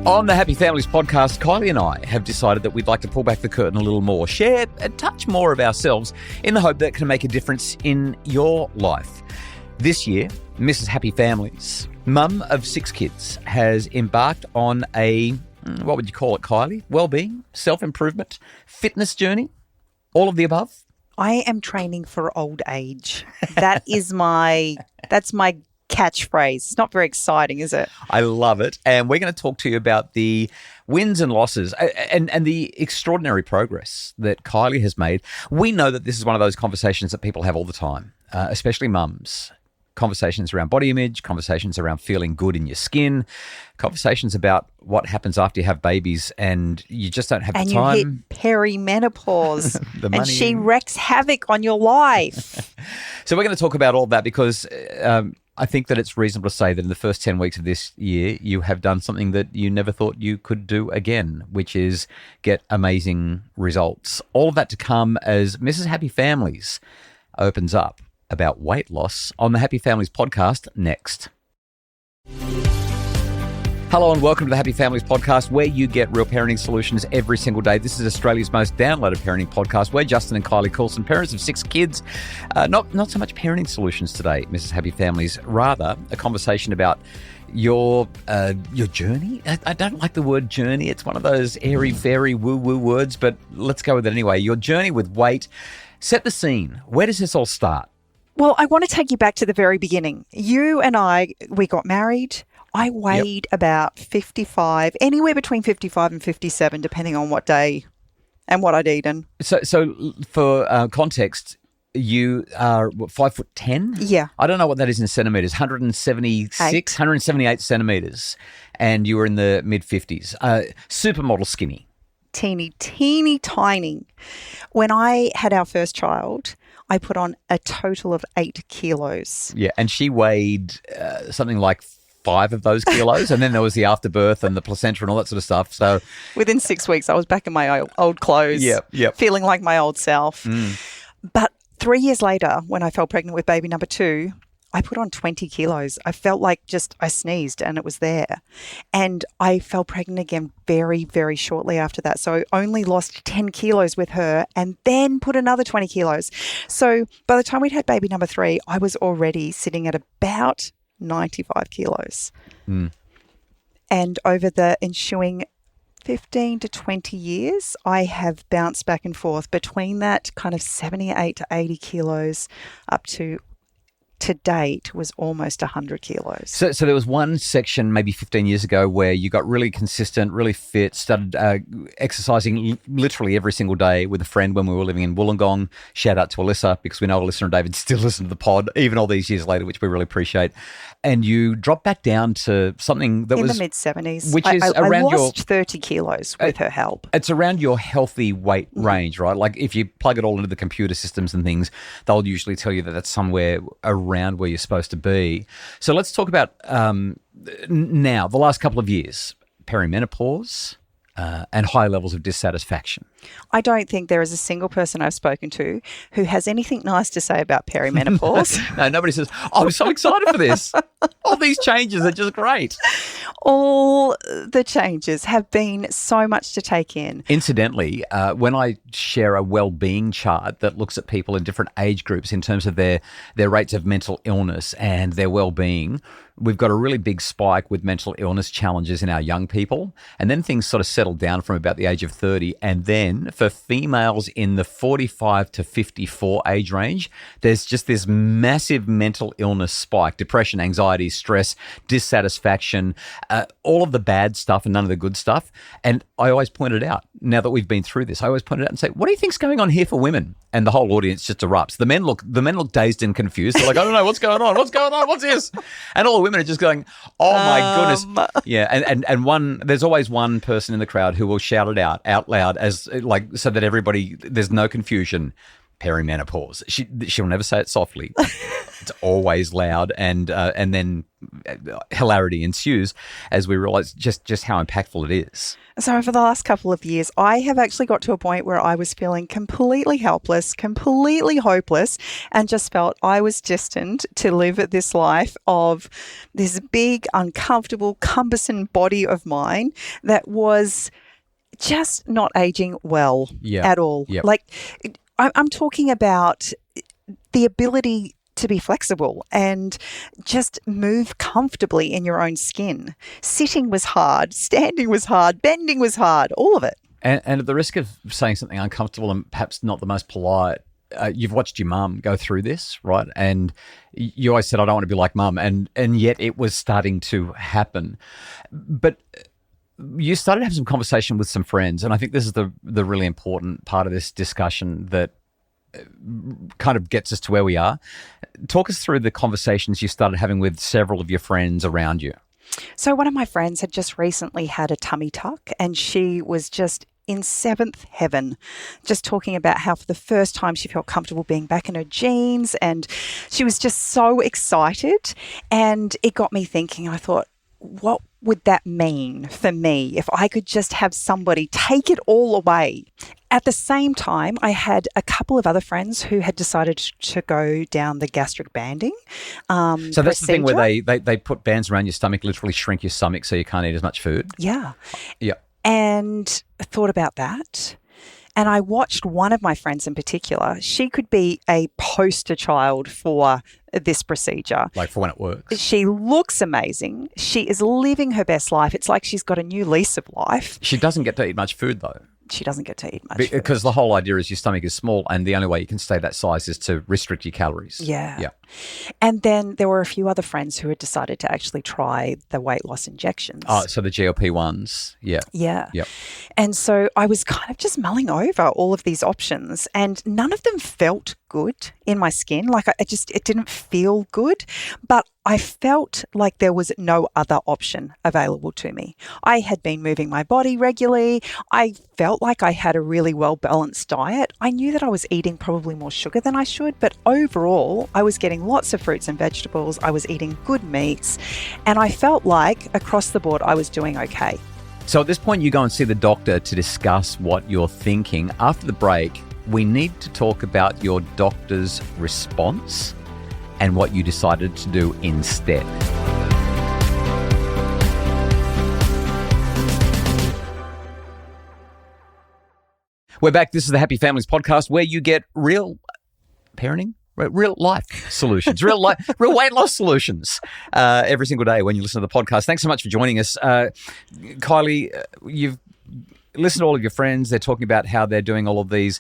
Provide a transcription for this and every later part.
On the Happy Families podcast, Kylie and I have decided that we'd like to pull back the curtain a little more, share a touch more of ourselves in the hope that it can make a difference in your life. This year, Mrs. Happy Families, mum of 6 kids, has embarked on a, what would you call it, Kylie? Wellbeing, self-improvement, fitness journey, all of the above? I am training for old age. That's my catchphrase. It's not very exciting, is it? I love it. And we're going to talk to you about the wins and losses and the extraordinary progress that Kylie has made. We know that this is one of those conversations that people have all the time, especially mums. Conversations around body image, conversations around feeling good in your skin, conversations about what happens after you have babies and you just don't have the time. And you hit perimenopause and she wreaks havoc on your life. So we're going to talk about all that because I think that it's reasonable to say that in the first 10 weeks of this year, you have done something that you never thought you could do again, which is get amazing results. All of that to come as Mrs. Happy Families opens up about weight loss on the Happy Families podcast next. Hello and welcome to the Happy Families podcast, where you get real parenting solutions every single day. This is Australia's most downloaded parenting podcast. We're Justin and Kylie Coulson, parents of 6 kids. Not so much parenting solutions today, Mrs. Happy Families. Rather, a conversation about your journey. I don't like the word journey. It's one of those airy-fairy woo-woo words, but let's go with it anyway. Your journey with weight. Set the scene. Where does this all start? Well, I want to take you back to the very beginning. You and we got married. I weighed about 55, anywhere between 55 and 57, depending on what day and what I'd eaten. So for context, you are 5'10"? Yeah. I don't know what that is in centimetres. 178 centimetres, and you were in the mid-50s. Supermodel skinny. Teeny tiny. When I had our first child, I put on a total of 8 kilos. Yeah, and she weighed something like 5 of those kilos, and then there was the afterbirth and the placenta and all that sort of stuff. So within 6 weeks, I was back in my old clothes, feeling like my old self. But 3 years later, when I fell pregnant with baby number 2, I put on 20 kilos. I felt like I sneezed and it was there. And I fell pregnant again very, very shortly after that. So I only lost 10 kilos with her and then put another 20 kilos. So by the time we'd had baby number 3, I was already sitting at about 95 kilos. And over the ensuing 15 to 20 years, I have bounced back and forth between that kind of 78 to 80 kilos up to date was almost 100 kilos. So there was one section maybe 15 years ago where you got really consistent, really fit, started exercising literally every single day with a friend when we were living in Wollongong. Shout out to Alyssa, because we know Alyssa and David still listen to the pod, even all these years later, which we really appreciate. And you dropped back down to something that was in the mid-70s. Which is around I lost 30 kilos with her help. It's around your healthy weight range, right? Like if you plug it all into the computer systems and things, they'll usually tell you that that's somewhere around where you're supposed to be. So let's talk about now, the last couple of years, perimenopause and high levels of dissatisfaction. I don't think there is a single person I've spoken to who has anything nice to say about perimenopause. No, nobody says, oh, I'm so excited for this. All these changes are just great. All the changes have been so much to take in. Incidentally, when I share a well-being chart that looks at people in different age groups in terms of their rates of mental illness and their well-being, we've got a really big spike with mental illness challenges in our young people. And then things sort of settle down from about the age of 30. And then for females in the 45 to 54 age range, there's just this massive mental illness spike, depression, anxiety, stress, dissatisfaction, all of the bad stuff and none of the good stuff. And I always point it out, now that we've been through this, I always point it out and say, what do you think's going on here for women? And the whole audience just erupts. The men look dazed and confused. They're like, I don't know, what's going on? What's going on? What's this? And all the women are just going, oh my goodness. Yeah. And there's always one person in the crowd who will shout it out loud as like, so that everybody, there's no confusion. perimenopause. She'll never say it softly. It's always loud, and then hilarity ensues as we realise just how impactful it is. So over the last couple of years, I have actually got to a point where I was feeling completely helpless, completely hopeless, and just felt I was destined to live this life of this big, uncomfortable, cumbersome body of mine that was just not aging well at all. Yep. Like, I'm talking about the ability to be flexible and just move comfortably in your own skin. Sitting was hard, standing was hard, bending was hard, all of it. And at the risk of saying something uncomfortable and perhaps not the most polite, you've watched your mum go through this, right? And you always said, I don't want to be like mum. And yet it was starting to happen. But you started to have some conversation with some friends. And I think this is the really important part of this discussion that kind of gets us to where we are. Talk us through the conversations you started having with several of your friends around you. So one of my friends had just recently had a tummy tuck, and she was just in seventh heaven, just talking about how for the first time she felt comfortable being back in her jeans, and she was just so excited. And it got me thinking. I thought, what would that mean for me if I could just have somebody take it all away? At the same time, I had a couple of other friends who had decided to go down the gastric banding So that's the thing where they put bands around your stomach, literally shrink your stomach so you can't eat as much food? Yeah. Yeah. And I thought about that. And I watched one of my friends in particular. She could be a poster child for this procedure. Like for when it works. She looks amazing. She is living her best life. It's like she's got a new lease of life. She doesn't get to eat much food though. She doesn't get to eat much because the whole idea is your stomach is small, and the only way you can stay that size is to restrict your calories. Yeah. And then there were a few other friends who had decided to actually try the weight loss injections. Oh, so the GLP-1s. Yeah. Yep. And so I was kind of just mulling over all of these options, and none of them felt good in my skin. Like it didn't feel good, but I felt like there was no other option available to me. I had been moving my body regularly. I felt like I had a really well-balanced diet. I knew that I was eating probably more sugar than I should, but overall, I was getting lots of fruits and vegetables. I was eating good meats, and I felt like across the board, I was doing okay. So at this point, you go and see the doctor to discuss what you're thinking. After the break, we need to talk about your doctor's response and what you decided to do instead. We're back. This is the Happy Families podcast, where you get real parenting, real life solutions, real weight loss solutions every single day when you listen to the podcast. Thanks so much for joining us. Kylie, you've listened to all of your friends. They're talking about how they're doing all of these.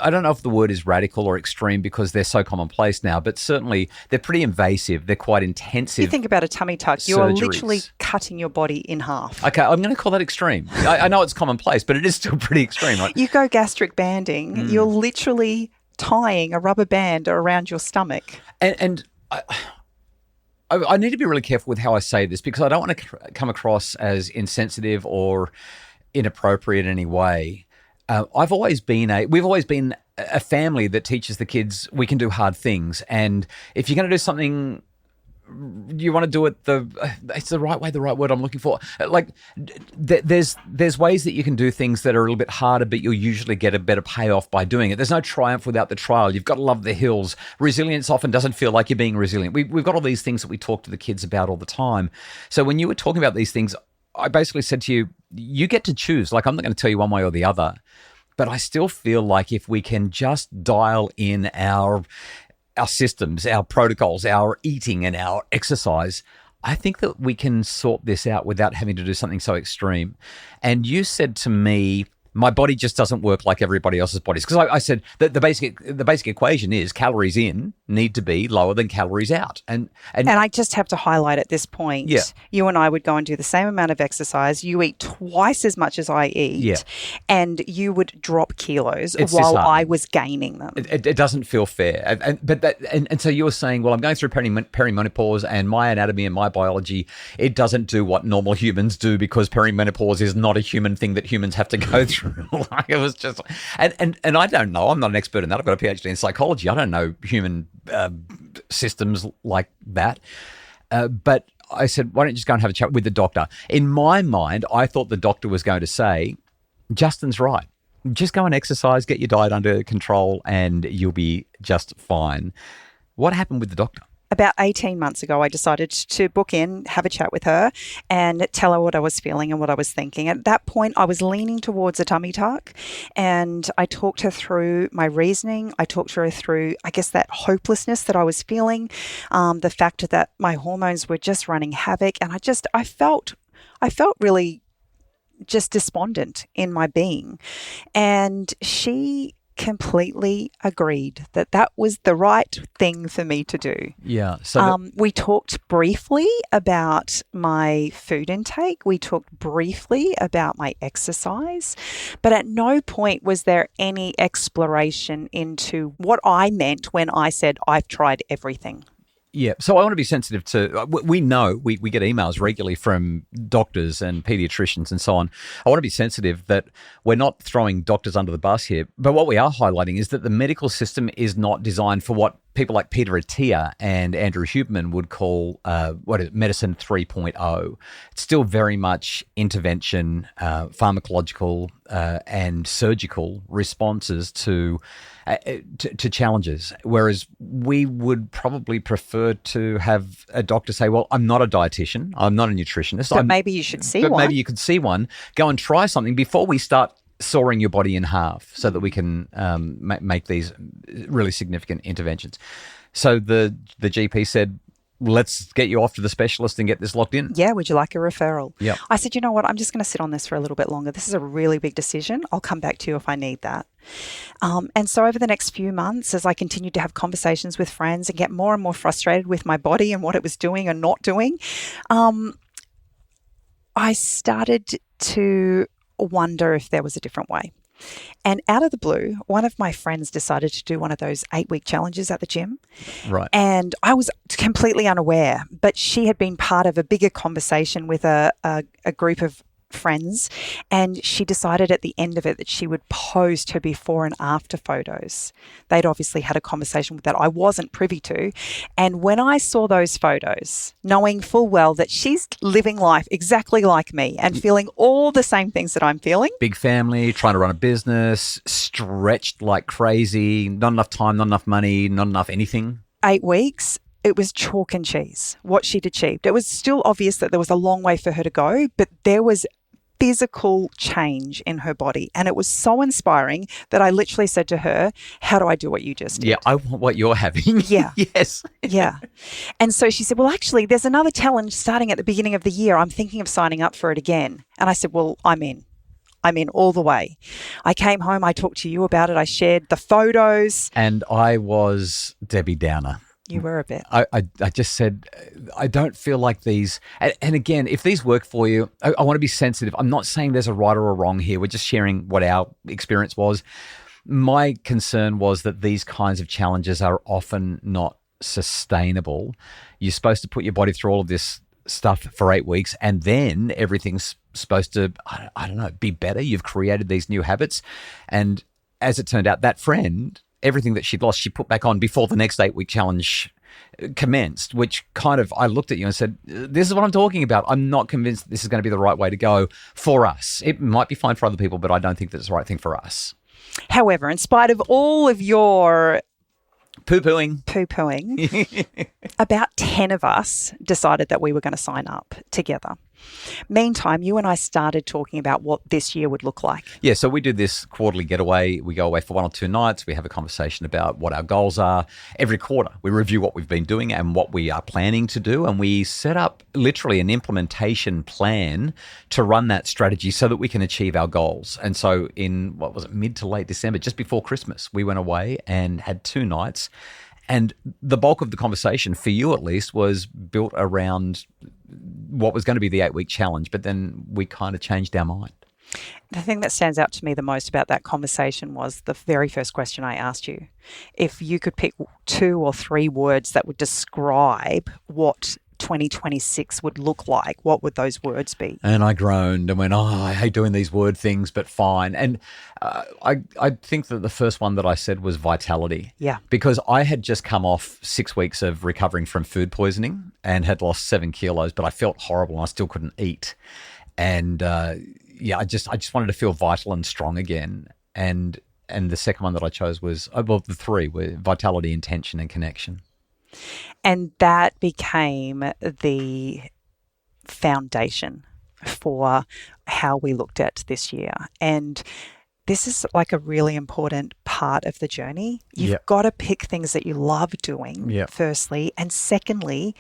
I don't know if the word is radical or extreme because they're so commonplace now, but certainly they're pretty invasive. They're quite intensive. You think about a tummy tuck, you are literally cutting your body in half. Okay, I'm going to call that extreme. I know it's commonplace, but it is still pretty extreme, right? You go gastric banding, you're literally tying a rubber band around your stomach. And I need to be really careful with how I say this because I don't want to come across as insensitive or inappropriate in any way. We've always been a family that teaches the kids we can do hard things, and if you're going to do something, you want to do it it's the right way, the right word I'm looking for. Like there's ways that you can do things that are a little bit harder, but you'll usually get a better payoff by doing it. There's no triumph without the trial. You've got to love the hills. Resilience often doesn't feel like you're being resilient. We've got all these things that we talk to the kids about all the time. So when you were talking about these things, I basically said to you, you get to choose. Like, I'm not going to tell you one way or the other, but I still feel like if we can just dial in our systems, our protocols, our eating and our exercise, I think that we can sort this out without having to do something so extreme. And you said to me, my body just doesn't work like everybody else's bodies. Because I said that the basic equation is calories in need to be lower than calories out. And I just have to highlight at this point, you and I would go and do the same amount of exercise. You eat twice as much as I eat, and you would drop kilos while I was gaining them. It doesn't feel fair. And so you were saying, well, I'm going through perimenopause, and my anatomy and my biology, it doesn't do what normal humans do because perimenopause is not a human thing that humans have to go through. true. Like, it was just, and I don't know. I'm not an expert in that. I've got a PhD in psychology. I don't know human systems like that. But I said, why don't you just go and have a chat with the doctor? In my mind, I thought the doctor was going to say, Justin's right. Just go and exercise, get your diet under control, and you'll be just fine. What happened with the doctor? About 18 months ago, I decided to book in, have a chat with her and tell her what I was feeling and what I was thinking. At that point, I was leaning towards a tummy tuck, and I talked her through my reasoning. I talked her through, I guess, that hopelessness that I was feeling, the fact that my hormones were just running havoc. And I felt really just despondent in my being. And she completely agreed that was the right thing for me to do. Yeah. So we talked briefly about my food intake. We talked briefly about my exercise, but at no point was there any exploration into what I meant when I said I've tried everything. Yeah. So I want to be sensitive to, we know, we get emails regularly from doctors and pediatricians and so on. I want to be sensitive that we're not throwing doctors under the bus here, but what we are highlighting is that the medical system is not designed for what people like Peter Attia and Andrew Huberman would call medicine 3.0. It's still very much intervention, pharmacological and surgical responses to challenges, whereas we would probably prefer to have a doctor say, well, I'm not a dietitian, I'm not a nutritionist. But maybe you should see one. But maybe you could see one. Go and try something before we start sawing your body in half so that we can make these really significant interventions. So the GP said, let's get you off to the specialist and get this locked in. Yeah, would you like a referral? Yeah. I said, you know what, I'm just going to sit on this for a little bit longer. This is a really big decision. I'll come back to you if I need that. And so over the next few months, as I continued to have conversations with friends and get more and more frustrated with my body and what it was doing and not doing, I started to wonder if there was a different way. And out of the blue, one of my friends decided to do one of those 8-week challenges at the gym. Right. And I was completely unaware, but she had been part of a bigger conversation with a group of friends, and she decided at the end of it that she would post her before and after photos. They'd obviously had a conversation with that I wasn't privy to. And when I saw those photos, knowing full well that she's living life exactly like me and feeling all the same things that I'm feeling. Big family, trying to run a business, stretched like crazy, not enough time, not enough money, not enough anything. 8 weeks. It was chalk and cheese, what she'd achieved. It was still obvious that there was a long way for her to go, but there was physical change in her body. And it was so inspiring that I literally said to her, how do I do what you just did? Yeah, I want what you're having. Yeah. Yes. Yeah. And so she said, well, actually, there's another challenge starting at the beginning of the year. I'm thinking of signing up for it again. And I said, well, I'm in all the way. I came home, I talked to you about it. I shared the photos. And I was Debbie Downer. You were a bit. I just said, I don't feel like these, and again, if these work for you, I want to be sensitive. I'm not saying there's a right or a wrong here. We're just sharing what our experience was. My concern was that these kinds of challenges are often not sustainable. You're supposed to put your body through all of this stuff for 8 weeks, and then everything's supposed to, I don't know, be better. You've created these new habits. And as it turned out, that friend, everything that she'd lost, she put back on before the next 8-week challenge commenced, which kind of, I looked at you and said, this is what I'm talking about. I'm not convinced that this is going to be the right way to go for us. It might be fine for other people, but I don't think that's the right thing for us. However, in spite of all of your poo-pooing, about 10 of us decided that we were going to sign up together. Meantime, you and I started talking about what this year would look like. Yeah, so we do this quarterly getaway. We go away for 1 or 2 nights. We have a conversation about what our goals are. Every quarter, we review what we've been doing and what we are planning to do. And we set up literally an implementation plan to run that strategy so that we can achieve our goals. And so in, mid to late December, just before Christmas, we went away and had 2 nights. And the bulk of the conversation, for you at least, was built around what was going to be the 8-week challenge, but then we kind of changed our mind. The thing that stands out to me the most about that conversation was the very first question I asked you. If you could pick 2 or 3 words that would describe what 2026 would look like, what would those words be? And I groaned and went, I hate doing these word things, but fine. And I think that the first one that I said was vitality. Yeah. Because I had just come off 6 weeks of recovering from food poisoning and had lost 7 kilos, but I felt horrible and I still couldn't eat. And I just wanted to feel vital and strong again. And the second one that I chose was, the three were vitality, intention, and connection. And that became the foundation for how we looked at this year. And this is like a really important part of the journey. You've got to pick things that you love doing, firstly. And secondly,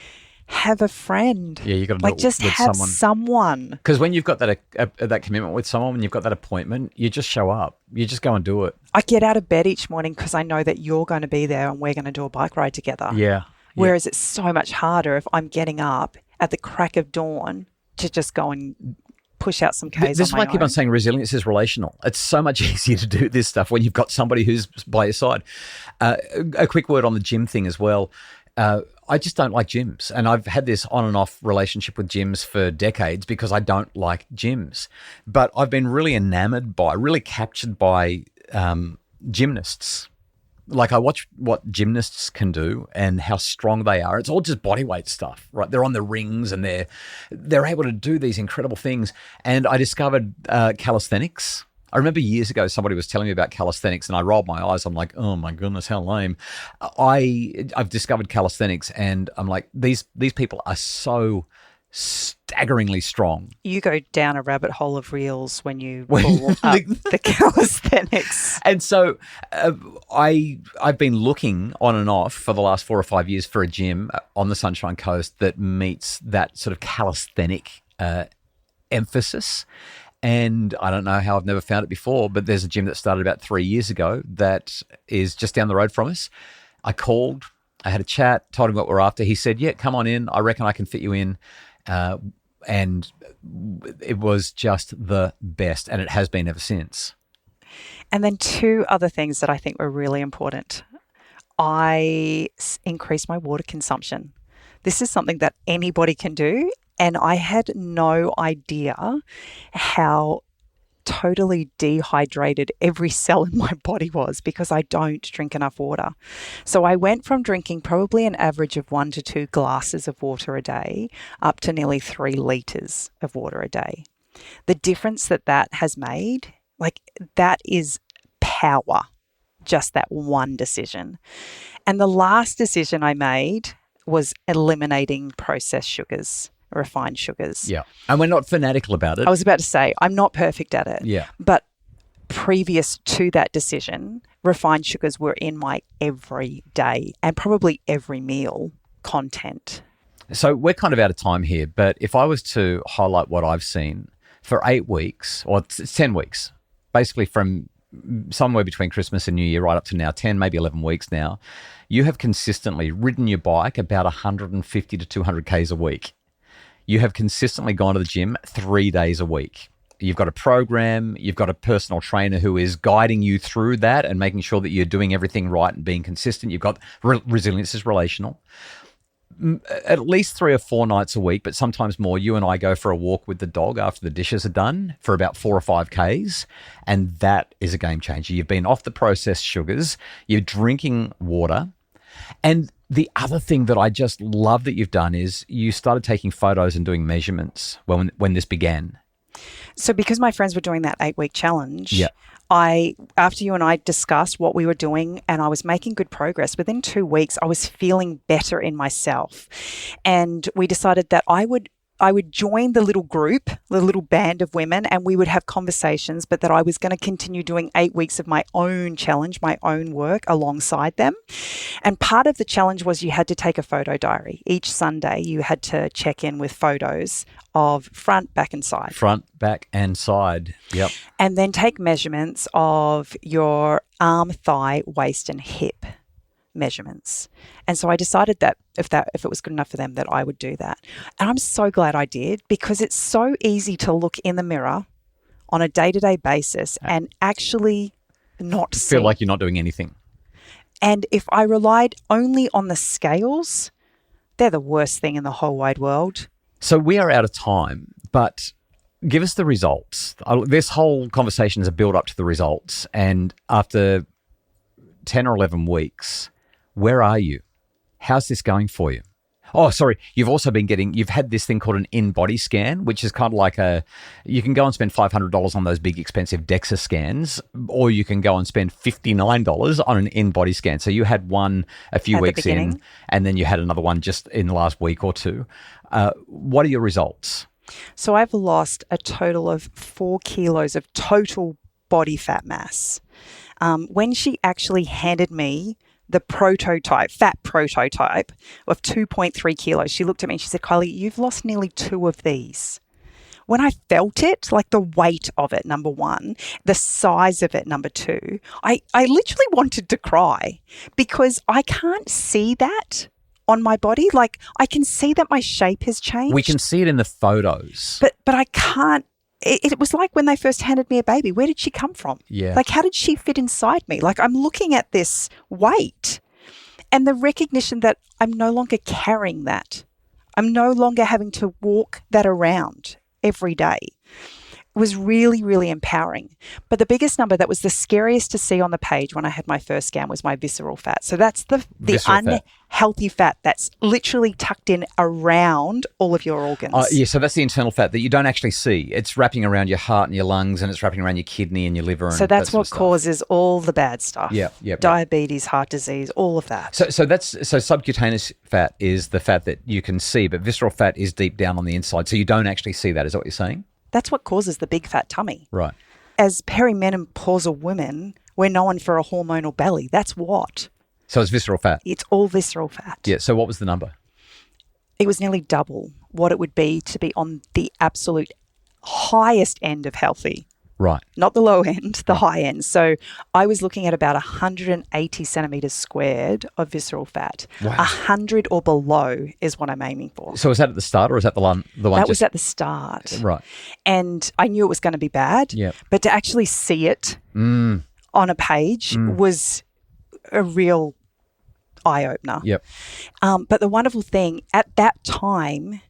have a friend. Yeah, you got to do it just with have someone. Because when you've got that commitment with someone, when you've got that appointment, you just show up. You just go and do it. I get out of bed each morning because I know that you're going to be there and we're going to do a bike ride together. Yeah. Whereas it's so much harder if I'm getting up at the crack of dawn to just go and push out some Ks on my own. This is why I keep on saying resilience is relational. It's so much easier to do this stuff when you've got somebody who's by your side. A quick word on the gym thing as well. I just don't like gyms. And I've had this on and off relationship with gyms for decades because I don't like gyms. But I've been really really captured by gymnasts. Like I watch what gymnasts can do and how strong they are. It's all just body weight stuff, right? They're on the rings and they're able to do these incredible things. And I discovered calisthenics. I remember years ago somebody was telling me about calisthenics and I rolled my eyes. I'm like, oh my goodness, how lame. I've discovered calisthenics and I'm like, these people are so staggeringly strong. You go down a rabbit hole of reels when you pull up the calisthenics. And so I've been looking on and off for the last 4 or 5 years for a gym on the Sunshine Coast that meets that sort of calisthenic emphasis. And I don't know how I've never found it before, but there's a gym that started about 3 years ago that is just down the road from us. I called, I had a chat, told him what we're after. He said, yeah, come on in. I reckon I can fit you in. And it was just the best, and it has been ever since. And then 2 other things that I think were really important. I increased my water consumption. This is something that anybody can do, and I had no idea how totally dehydrated every cell in my body was because I don't drink enough water. So I went from drinking probably an average of 1 to 2 glasses of water a day up to nearly 3 litres of water a day. The difference that has made, that is power, just that one decision. And the last decision I made was eliminating processed sugars. Refined sugars. Yeah. And we're not fanatical about it. I was about to say, I'm not perfect at it. Yeah. But previous to that decision, refined sugars were in my everyday and probably every meal content. So we're kind of out of time here, but if I was to highlight what I've seen for 8 weeks, or it's 10 weeks, basically from somewhere between Christmas and New Year right up to now, 10, maybe 11 weeks now, you have consistently ridden your bike about 150 to 200 Ks a week. You have consistently gone to the gym 3 days a week. You've got a program, you've got a personal trainer who is guiding you through that and making sure that you're doing everything right and being consistent. You've got resilience is relational. At least 3 or 4 nights a week, but sometimes more, you and I go for a walk with the dog after the dishes are done for about 4 or 5 Ks, and that is a game changer. You've been off the processed sugars, you're drinking water, and the other thing that I just love that you've done is you started taking photos and doing measurements when this began. So because my friends were doing that 8-week challenge, after you and I discussed what we were doing and I was making good progress, within 2 weeks, I was feeling better in myself. And we decided that I would join the little group, the little band of women, and we would have conversations, but that I was going to continue doing 8 weeks of my own challenge, my own work alongside them. And part of the challenge was you had to take a photo diary. Each Sunday, you had to check in with photos of front, back, and side. Front, back, and side. Yep. And then take measurements of your arm, thigh, waist, and hip measurements. And so I decided that if it was good enough for them, that I would do that. And I'm so glad I did, because it's so easy to look in the mirror on a day-to-day basis and actually not see. Feel like you're not doing anything. And if I relied only on the scales, They're the worst thing in the whole wide world. So we are out of time, but give us the results. This whole conversation is a build up to the results. And after 10 or 11 weeks, where are you? How's this going for you? Oh, sorry. You've had this thing called an in-body scan, which is kind of like you can go and spend $500 on those big expensive DEXA scans, or you can go and spend $59 on an in-body scan. So you had one a few weeks in, and then you had another one just in the last week or two. What are your results? So I've lost a total of 4 kilos of total body fat mass. When she actually handed me the fat prototype of 2.3 kilos, she looked at me and she said, Kylie, you've lost nearly 2 of these. When I felt it, like the weight of it, number one, the size of it, number two, I literally wanted to cry because I can't see that on my body. Like, I can see that my shape has changed. We can see it in the photos. But I can't. It was like when they first handed me a baby. Where did she come from? Yeah. Like, how did she fit inside me? Like, I'm looking at this weight and the recognition that I'm no longer carrying that. I'm no longer having to walk that around every day. It was really, really empowering. But the biggest number that was the scariest to see on the page when I had my first scan was my visceral fat. So that's the unhealthy fat that's literally tucked in around all of your organs. So that's the internal fat that you don't actually see. It's wrapping around your heart and your lungs, and it's wrapping around your kidney and your liver. And so that's what causes all the bad stuff. Yeah. Diabetes, heart disease, all of that. So subcutaneous fat is the fat that you can see, but visceral fat is deep down on the inside. So you don't actually see that. Is that what you're saying? That's what causes the big fat tummy. Right. As perimenopausal women, we're known for a hormonal belly. That's what. So it's visceral fat? It's all visceral fat. Yeah. So what was the number? It was nearly double what it would be to be on the absolute highest end of healthy. Right. Not the low end, the high end. So I was looking at about 180 centimetres squared of visceral fat. Wow. 100 or below is what I'm aiming for. So was that at the start, or is that the one? That was at the start. Right. And I knew it was going to be bad. Yep. But to actually see it on a page was a real eye-opener. Yep. But the wonderful thing, at that time,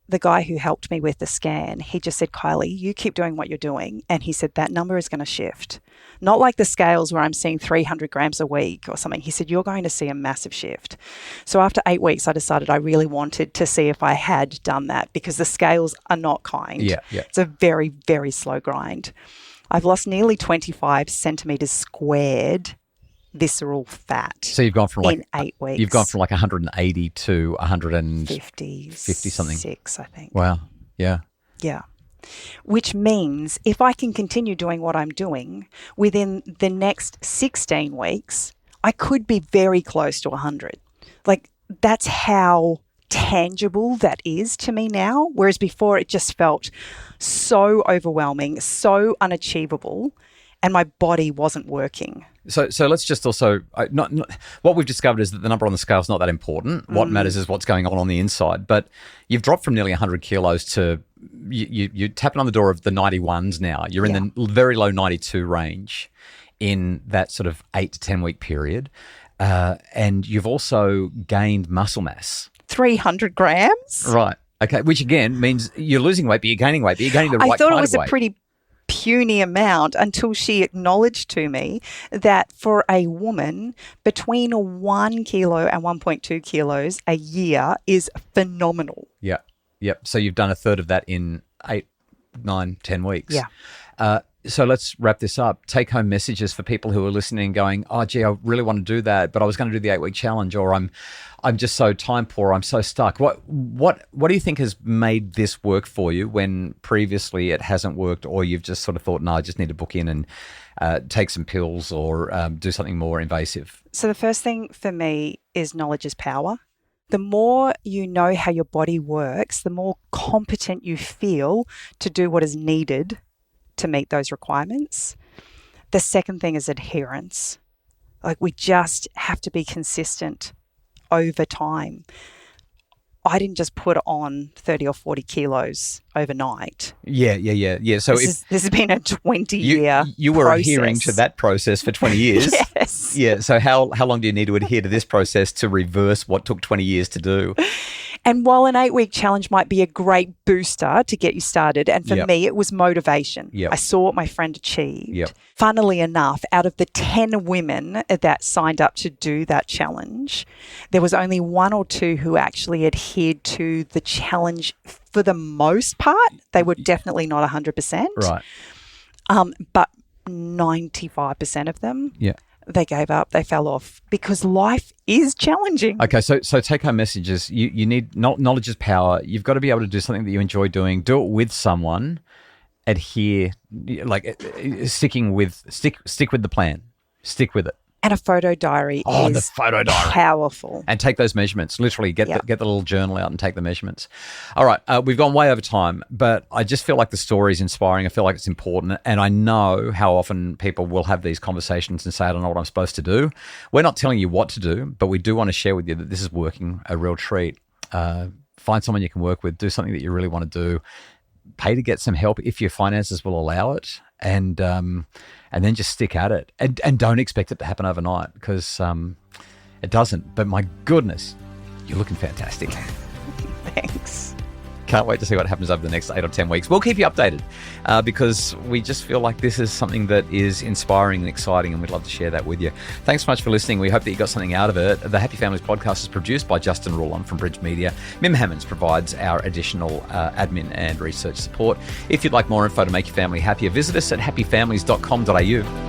the guy who helped me with the scan, he just said, Kylie, you keep doing what you're doing. And he said, that number is going to shift. Not like the scales where I'm seeing 300 grams a week or something. He said, you're going to see a massive shift. So after 8 weeks, I decided I really wanted to see if I had done that, because the scales are not kind. Yeah. It's a very, very slow grind. I've lost nearly 25 centimetres squared visceral fat. So you've gone from in 8 weeks. You've gone from 180 to 150 something. 6, I think. Wow. Yeah. Yeah. Which means if I can continue doing what I'm doing, within the next 16 weeks, I could be very close to 100. Like, that's how tangible that is to me now. Whereas before it just felt so overwhelming, so unachievable, and my body wasn't working. So let's just also, what we've discovered is that the number on the scale is not that important. What matters is what's going on the inside. But you've dropped from nearly 100 kilos to, you're tapping on the door of the 91s now. You're in the very low 92 range in that sort of 8 to 10 week period. And you've also gained muscle mass. 300 grams? Right. Okay. Which again means you're losing weight, but you're gaining weight, but you're gaining the right kind of weight. I thought it was a pretty puny amount until she acknowledged to me that for a woman, between 1 kilo and 1.2 kilos a year is phenomenal. Yeah. Yep. So you've done a third of that in 8, 9, 10 weeks. Yeah. So let's wrap this up. Take home messages for people who are listening and going, oh, gee, I really want to do that, but I was going to do the 8 week challenge, or I'm just so time poor, I'm so stuck. What do you think has made this work for you when previously it hasn't worked, or you've just sort of thought, no, I just need to book in and take some pills or do something more invasive? So the first thing for me is knowledge is power. The more you know how your body works, the more competent you feel to do what is needed to meet those requirements. The second thing is adherence. Like, we just have to be consistent over time. I didn't just put on 30 or 40 kilos overnight. Yeah. So this has been a 20-year You were process. adhering to that process for 20 years. Yes. Yeah. So how long do you need to adhere to this process to reverse what took 20 years to do? And while an 8-week challenge might be a great booster to get you started, and for me, it was motivation. I saw what my friend achieved. Funnily enough, out of the 10 women that signed up to do that challenge, there was only 1 or 2 who actually adhered to the challenge for the most part. They were definitely not 100%. Right. But 95% of them, they gave up, they fell off because life is challenging. Okay, so take home messages. You need knowledge is power. You've got to be able to do something that you enjoy doing. Do it with someone. Adhere, stick with the plan. Stick with it. And a photo diary is powerful. And take those measurements. Literally get the little journal out and take the measurements. All right, we've gone way over time, but I just feel like the story is inspiring. I feel like it's important. And I know how often people will have these conversations and say, I don't know what I'm supposed to do. We're not telling you what to do, but we do want to share with you that this is working, a real treat. Find someone you can work with. Do something that you really want to do. Pay to get some help if your finances will allow it. And then just stick at it and don't expect it to happen overnight because it doesn't. But my goodness, you're looking fantastic. Thanks. Can't wait to see what happens over the next 8 or 10 weeks. We'll keep you updated because we just feel like this is something that is inspiring and exciting, and we'd love to share that with you. Thanks so much for listening. We hope that you got something out of it. The Happy Families podcast is produced by Justin Rulon from Bridge Media. Mim Hammonds provides our additional admin and research support. If you'd like more info to make your family happier, visit us at happyfamilies.com.au.